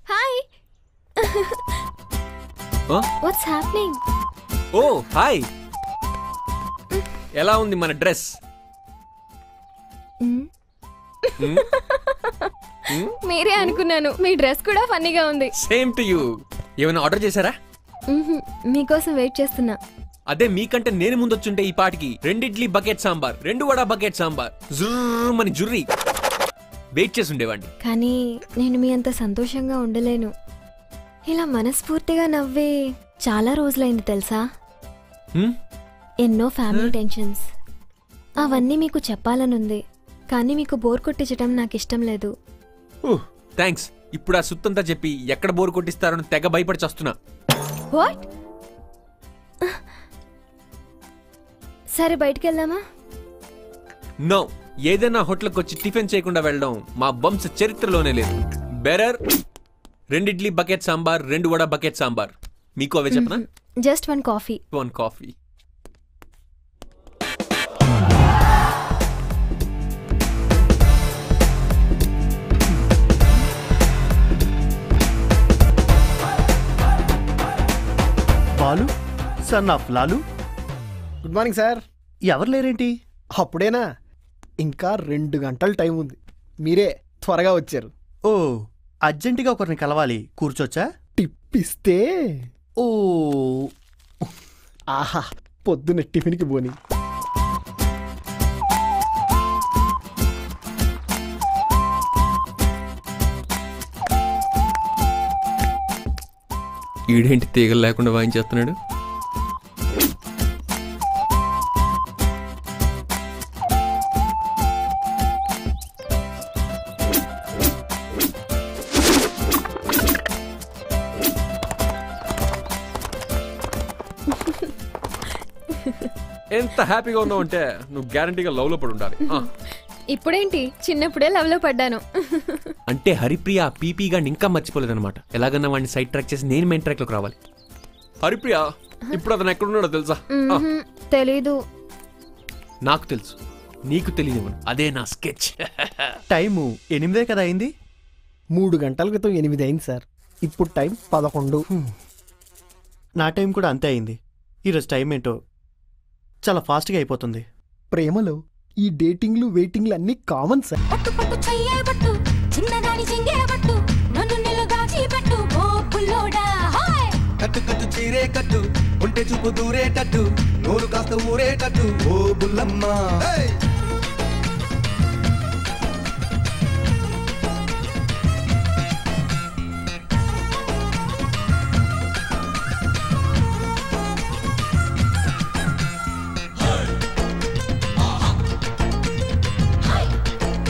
Hi. What's happening? Oh hi. ఎలా ఉంది మన డ్రెస్? మీరే అనుకున్నాను. మీ డ్రెస్ కూడా ఫన్నీగా ఉంది. Same to you. ఏమైనా ఆర్డర్ చేశారా? మీకోసం వెయిట్ చేస్తున్నా. అదే మీకంటే నేను ముందొచ్చుంటే ఈ పాటికి 2 ఇడ్లీ బకెట్ సాంబార్, 2 వడ బకెట్ సాంబార్, జుర్రమని జుర్రి వెయిట్ చేసి ఉండేవాడిని. కానీ నేను మీ అంత సంతోషంగా ఉండలేను. ఇలా మనస్ఫూర్తిగా నవ్వే చాలా రోజులైంది తెలుసా? ఎన్నో ఫ్యామిలీ టెన్షన్స్, అవన్నీ మీకు చెప్పాలనుంది. కానీ మీకు బోర్ కొట్టించడం నాకు ఇష్టం లేదు. థ్యాంక్స్. ఇప్పుడు ఆ సుత్తంతా చెప్పి ఎక్కడ బోర్ కొట్టిస్తారని తెగ భయపడి చస్తున్నా. వాట్? సరే బయటికి వెళ్దామా? నో. ఏదైనా హోటల్కి వచ్చి టిఫిన్ చేయకుండా వెళ్ళడం మా వంశ చరిత్రలోనే లేదు. Bearer 2 idli bucket sambar, 2 vada bucket sambar. మీకు అవే చెప్పనా? Just 1 coffee. 1 coffee. Balu son of Lalu. Good morning sir. ఎవరు లేరేంటి? అప్పుడేనా? ఇంకా 2 గంటలు టైం ఉంది. మీరే త్వరగా వచ్చారు. ఓ అర్జెంటుగా ఒకరిని కలవాలి. కూర్చోచ్చా? టిప్ ఇస్తే. ఓ ఆహా, పొద్దున్న టిఫిన్కి పోని. ఈడేంటి తీగలు లేకుండా వాయించేస్తున్నాడు? ఎంత హ్యాపీగా ఉన్నావు అంటే నువ్వు గ్యారంటీగా లవ్ లో పడి ఉండాలి. ఇప్పుడేంటి? చిన్నప్పుడే లవ్ లో పడ్డాను. అంటే హరిప్రియ పీపీగా ఇంకా మర్చిపోలేదన్నమాట. ఎలాగన్నా వాడిని సైడ్ ట్రాక్ చేసి నేను మెయిన్ ట్రాక్ లోకి రావాలి. హరిప్రియ ఇప్పుడు అతను ఎక్కడున్నాడో తెలుసా? తెలీదు. నాకు తెలుసు, నీకు తెలియదు. అదే నా స్కెచ్. టైము 8 కదా అయింది. 3 గంటల క్రితం 8 అయింది సార్. ఇప్పుడు టైం 11. నా టైం కూడా అంతే అయింది. ఈరోజు టైం ఏంటో చాలా ఫాస్ట్గా అయిపోతుంది. ప్రేమలో ఈ డేటింగ్లు వెయిటింగ్లు అన్నీ కామన్ సార్. కట్టు కట్టు చీరే కట్టు, ఉంటే చూపు దూరేటట్టు, నోరు కాస్త ఊరేటట్టు, ఓ బుల్లమ్మ.